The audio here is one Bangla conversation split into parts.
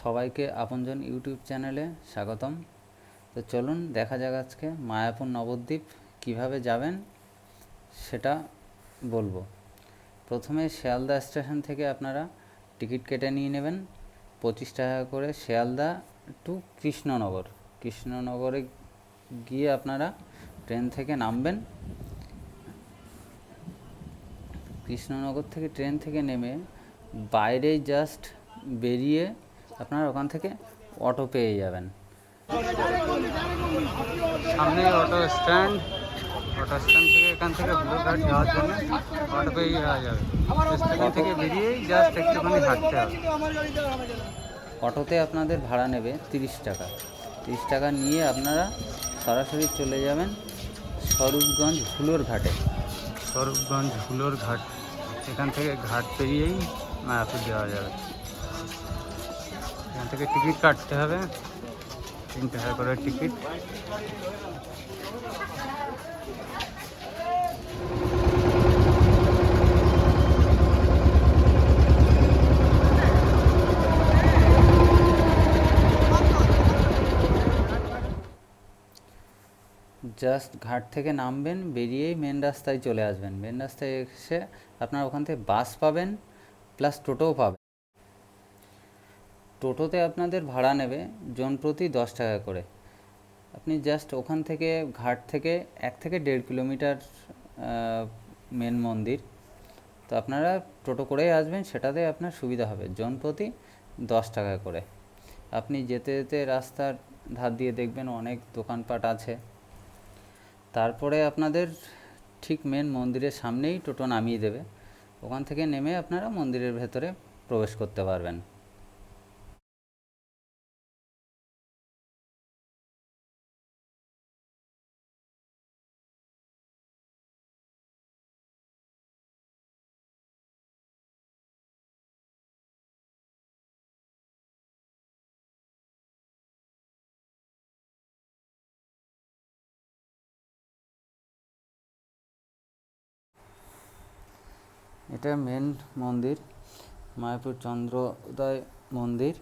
সবাইকে আপনজন ইউটিউব চ্যানেলে স্বাগতম। তো চলুন দেখা যাক আজকে মায়াপুর নবদ্বীপ কিভাবে যাবেন সেটা বলবো। প্রথমে শিয়ালদা স্টেশন থেকে আপনারা টিকিট কেটে নিয়ে নেবেন 25 টাকা করে শিয়ালদা টু কৃষ্ণনগরে গিয়ে আপনারা ট্রেন থেকে নামবেন। কৃষ্ণনগর থেকে ট্রেন থেকে নেমে বাইরেই জাস্ট বেরিয়ে আপনারা ওখান থেকে অটো পেয়ে যাবেন। সামনে অটো স্ট্যান্ড থেকে এখান থেকে হুলোঘাট যাওয়ার জন্য অটো পেয়ে যাওয়া যাবে। স্টেশন থেকে বেরিয়েই জাস্ট একটুখানি হাঁটতে হবে। অটোতে আপনাদের ভাড়া নেবে 30 টাকা। 30 টাকা নিয়ে আপনারা সরাসরি চলে যাবেন স্বরূপগঞ্জ হুলোর ঘাট। এখান থেকে ঘাট পেরিয়েই মায়াপুর যাওয়া যাবে। এখান থেকে টিকিট কাটতে হবে, 3 টাকা করে টিকিট। জাস্ট ঘাট থেকে নামবেন, বেরিয়েই মেন রাস্তায় চলে আসবেন। মেন রাস্তায় এসে আপনারা ওখান থেকে বাস পাবেন প্লাস টোটোও পাবেন। টোটোতে আপনাদের ভাড়া নেবে জনপ্রতি 10 টাকা করে। আপনি জাস্ট ওখান থেকে ঘাট থেকে 1 থেকে 1.5 কিলোমিটার মেন মন্দির। তো আপনারা টোটো করেই আসবেন, সেটাতে আপনার সুবিধা হবে। জনপ্রতি 10 টাকা করে। আপনি যেতে যেতে রাস্তার ধার দিয়ে দেখবেন অনেক দোকানপাট আছে। তারপরে আপনাদের ঠিক মেন মন্দিরের সামনেই টোটো নামিয়ে দেবে। ওখান থেকে নেমে আপনারা মন্দিরের ভেতরে প্রবেশ করতে পারবেন। এটা মেন মন্দির, মায়াপুর চন্দ্রোদয় মন্দির।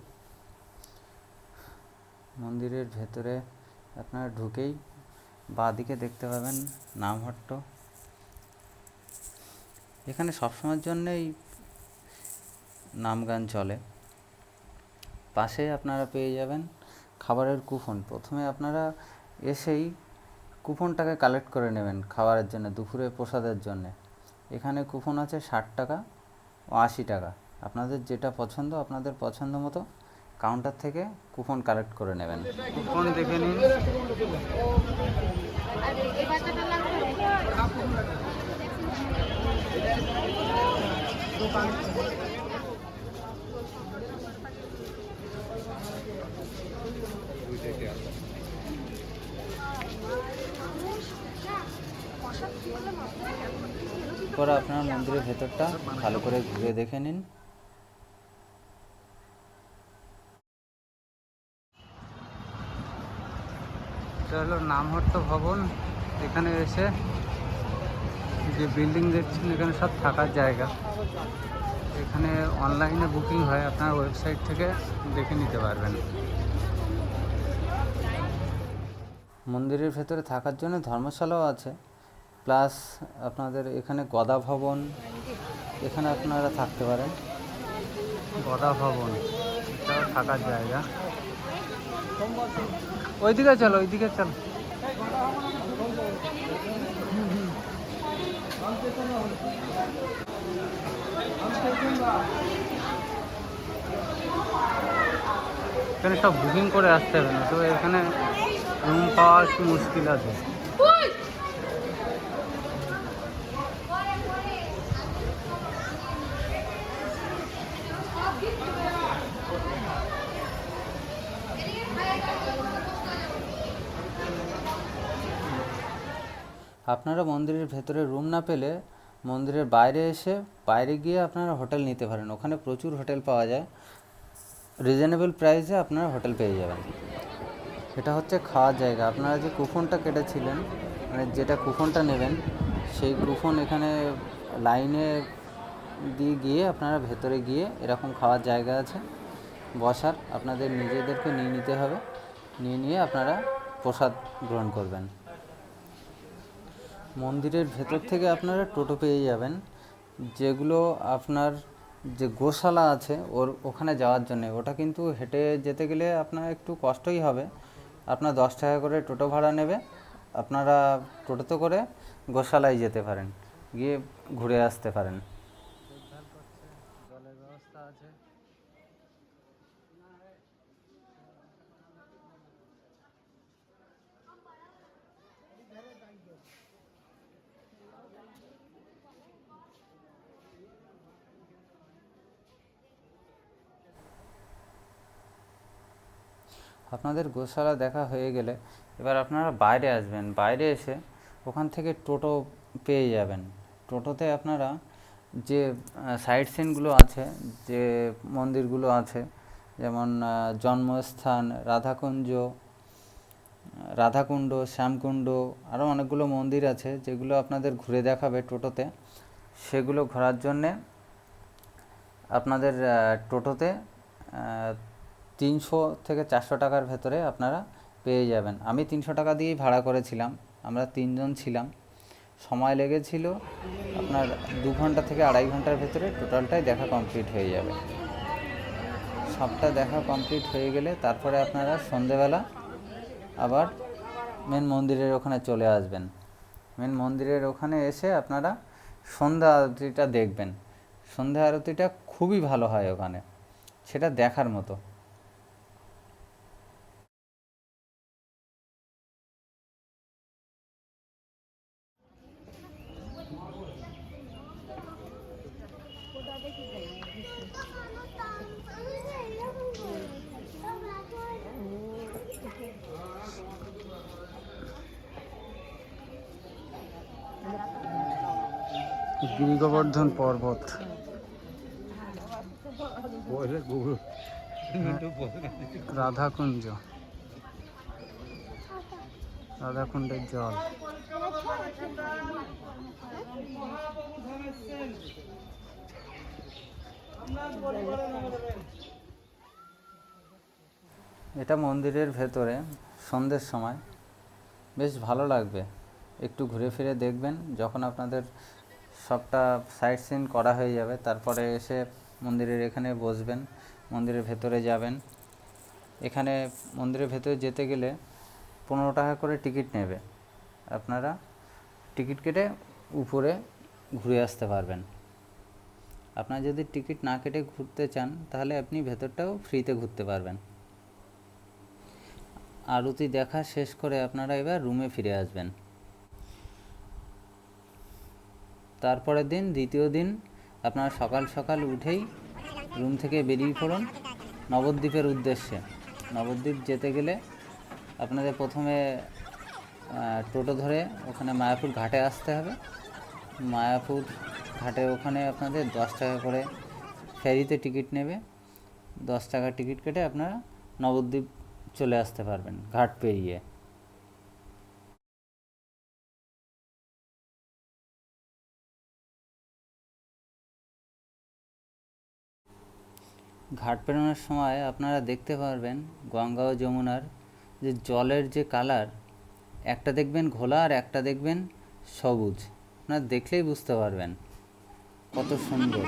মন্দিরের ভেতরে আপনারা ঢুকেই বাঁদিকে দেখতে পাবেন নামহট্ট। এখানে সবসময়ের জন্যই নাম গান চলে। পাশে আপনারা পেয়ে যাবেন খাবারের কুপন। প্রথমে আপনারা এসেই কুপনটাকে কালেক্ট করে নেবেন খাবারের জন্য, দুপুরে প্রসাদের জন্য। এখানে কুপন আছে 60 টাকা ও 80 টাকা। আপনাদের যেটা পছন্দ আপনাদের পছন্দ মতো কাউন্টার থেকে কুপন কালেক্ট করে নেবেন। কুপন দেখে নিন। পরে আপনার মন্দিরের ভেতরটা ভালো করে ঘুরে দেখে নিন। এটা হলো নামহট্ট ভবন। এখানে এসে যে বিল্ডিং দেখছেন এখানে সব থাকার জায়গা। এখানে অনলাইনে বুকিং হয়, আপনার ওয়েবসাইট থেকে দেখে নিতে পারবেন। মন্দিরের ভেতরে থাকার জন্য ধর্মশালাও আছে, প্লাস আপনাদের এখানে গদা ভবন, এখানে আপনারা থাকতে পারেন। গদা ভবন এটাও থাকার জায়গা। ওইদিকে চলো। এখানে সব বুকিং করে আসতে হবে না, তো এখানে রুম পাওয়া একটু মুশকিল আছে। আপনারা মন্দিরের ভেতরে রুম না পেলে মন্দিরের বাইরে গিয়ে আপনারা হোটেল নিতে পারেন। ওখানে প্রচুর হোটেল পাওয়া যায়, রিজনেবল প্রাইসে আপনারা হোটেল পেয়ে যাবেন। এটা হচ্ছে খাওয়ার জায়গা। আপনারা যে কুপনটা কেটেছিলেন, মানে যেটা কুপনটা নেবেন, সেই কুপন এখানে লাইনে দিয়ে গিয়ে আপনারা ভেতরে গিয়ে এরকম খাওয়ার জায়গা আছে, বসার আপনাদের নিজেদেরকে নিয়ে নিতে হবে, নিয়ে আপনারা প্রসাদ গ্রহণ করবেন। মন্দিরের ভেতর থেকে আপনারা টোটো পেয়ে যাবেন, যেগুলো আপনার যে গোশালা আছে ওখানে যাওয়ার জন্য। ওটা কিন্তু হেঁটে যেতে গেলে আপনার একটু কষ্টই হবে। আপনার 10 টাকা করে টোটো ভাড়া নেবে, আপনারা টোটোতে করে গোশালায় যেতে পারেন, গিয়ে ঘুরে আসতে পারেন। জলের ব্যবস্থা আছে। আপনাদের গোশালা দেখা হয়ে গেলে এবার আপনারা বাইরে আসবেন। বাইরে এসে ওখান থেকে টোটো পেয়ে যাবেন। টোটোতে আপনারা যে সাইট সিনগুলো আছে, যে মন্দিরগুলো আছে, যেমন জন্মস্থান, রাধাকুণ্ড, শ্যামকুণ্ড, আরও অনেকগুলো মন্দির আছে যেগুলো আপনাদের ঘুরে দেখাবে টোটোতে। সেগুলো ঘোরার জন্যে আপনাদের টোটোতে 300 থেকে 400 টাকার ভেতরে আপনারা পেয়ে যাবেন। আমি 300 টাকা দিয়েই ভাড়া করেছিলাম, আমরা 3 জন ছিলাম। সময় লেগেছিল আপনার 2 ঘন্টা থেকে 2.5 ঘন্টার ভেতরে টোটালটাই দেখা কমপ্লিট হয়ে যাবে। সবটা দেখা কমপ্লিট হয়ে গেলে তারপরে আপনারা সন্ধেবেলা আবার মেন মন্দিরের ওখানে চলে আসবেন। মেন মন্দিরের ওখানে এসে আপনারা সন্ধ্যা আরতিটা দেখবেন। সন্ধ্যা আরতিটা খুবই ভালো হয় ওখানে, সেটা দেখার মতো। গিরি-গোবর্ধন পর্বত, রাধাকুঞ্জ, রাধাকুণ্ডের জল। এটা মন্দিরের ভেতরে সন্ধ্যের সময় বেশ ভালো লাগবে, একটু ঘুরে ফিরে দেখবেন। যখন আপনাদের সবটা সাইট সিন করা হয়ে যাবে তারপরে এসে মন্দিরের এখানে বসবেন, মন্দিরের ভেতরে যাবেন। এখানে মন্দিরের ভেতরে যেতে গেলে 15 টাকা করে টিকিট নেবে। আপনারা টিকিট কেটে উপরে ঘুরে আসতে পারবেন। আপনারা যদি টিকিট না কেটে ঘুরতে চান তাহলে আপনি ভেতরটাও ফ্রিতে ঘুরতে পারবেন। আরতি দেখা শেষ করে আপনারা এবার রুমে ফিরে আসবেন। তারপরের দিন, দ্বিতীয় দিন, আপনারা সকাল সকাল উঠেই রুম থেকে বেরিয়ে পড়ুন নবদ্বীপের উদ্দেশ্যে। নবদ্বীপ যেতে গেলে আপনাদের প্রথমে টোটো ধরে ওখানে মায়াপুর ঘাটে আসতে হবে। মায়াপুর ঘাটে ওখানে আপনাদের 10 টাকা করে ফেরিতে টিকিট নেবে। 10 টাকা টিকিট কেটে আপনারা নবদ্বীপ চলে আসতে পারবেন ঘাট পেরিয়ে। ঘাট পেরোনোর সময় আপনারা দেখতে পারবেন গঙ্গা ও যমুনার যে জলের যে কালার, একটা দেখবেন ঘোলা আর একটা দেখবেন সবুজ। আপনারা দেখলেই বুঝতে পারবেন কত সুন্দর।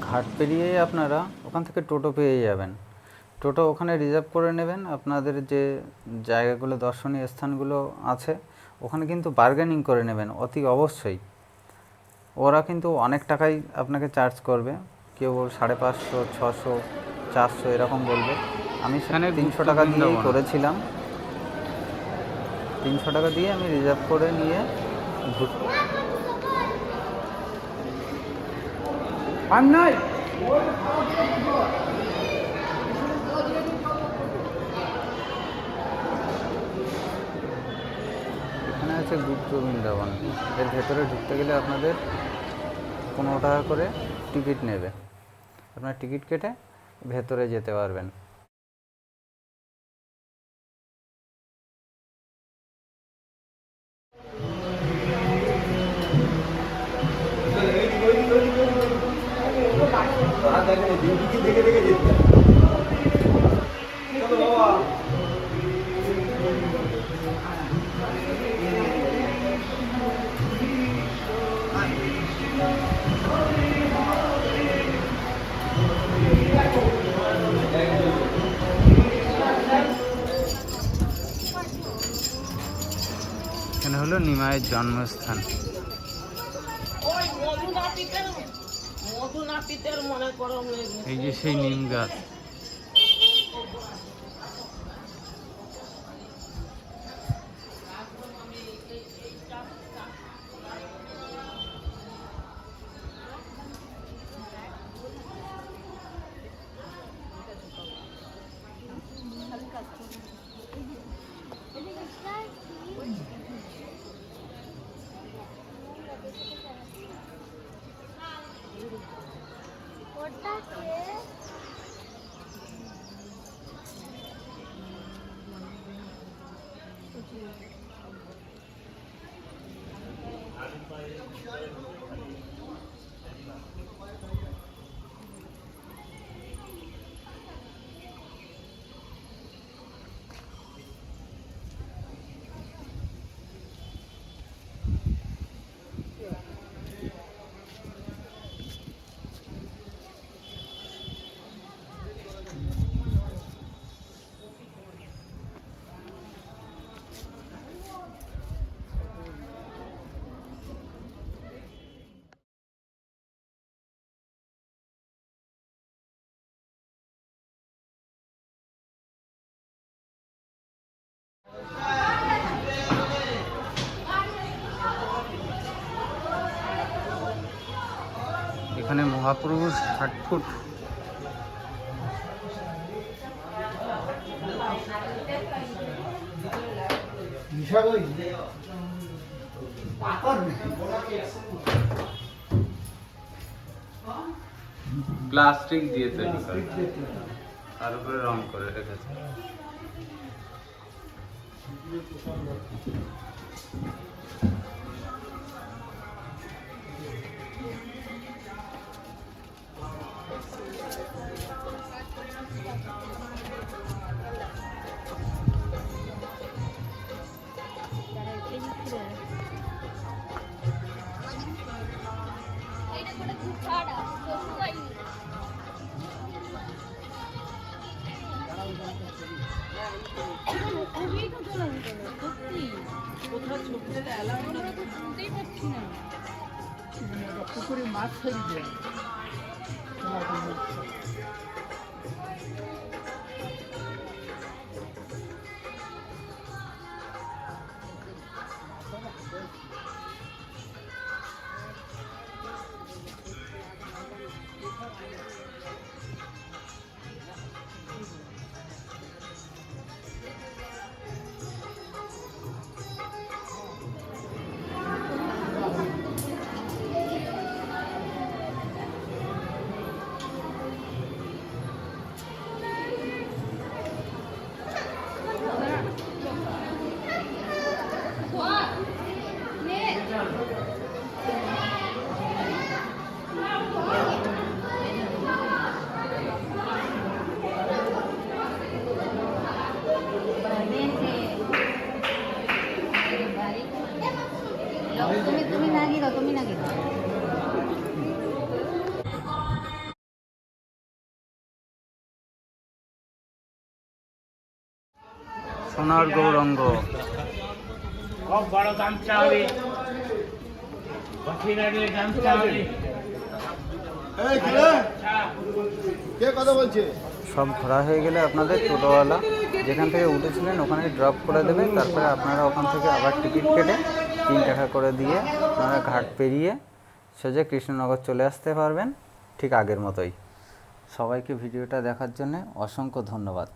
ঘাট পেরিয়েই আপনারা ওখান থেকে টোটো পেয়ে যাবেন। টোটো ওখানে রিজার্ভ করে নেবেন। আপনাদের যে জায়গাগুলো, দর্শনীয় স্থানগুলো আছে ওখানে কিন্তু বার্গেনিং করে নেবেন অতি অবশ্যই। ওরা কিন্তু অনেক টাকাই আপনাকে চার্জ করবে, কেউ 550, 600, 400 এরকম বলবে। আমি সেখানে 300 টাকা দিয়েই করেছিলাম। 300 টাকা দিয়ে আমি রিজার্ভ করে নিয়ে এখানে আছে গুপ্ত বৃন্দাবন। এর ভেতরে ঢুকতে গেলে আপনাদের 15 টাকা করে টিকিট নেবে। আপনার টিকিট কেটে ভেতরে যেতে পারবেন। এখানে হলো নিমাইয়ের জন্মস্থান। এই যে সেই নিম গাছ। এখানে মহাপ্রভুর 60 ফুট প্লাস্টিক দিয়ে তৈরি করে, তার উপরে রং করে রেখেছে। পুকুরে মাছ ফেলি দেয়। তুমি না গিয়ে তুমি না গিয়ে সোনার গৌরঙ্গ। বড় গামছা হবে। এই কে কথা বলছে? সব ঘোরা হয়ে গেলে আপনাদের টোটোওয়ালা যেখান থেকে উঠেছিলেন ওখানে ড্রপ করে দেবে। তারপরে আপনারা ওখান থেকে আবার টিকিট কেটে 3 টাকা করে দিয়ে আপনারা ঘাট পেরিয়ে সোজা কৃষ্ণনগর চলে আসতে পারবেন ঠিক আগের মতোই। সবাইকে ভিডিওটা দেখার জন্য অসংখ্য ধন্যবাদ।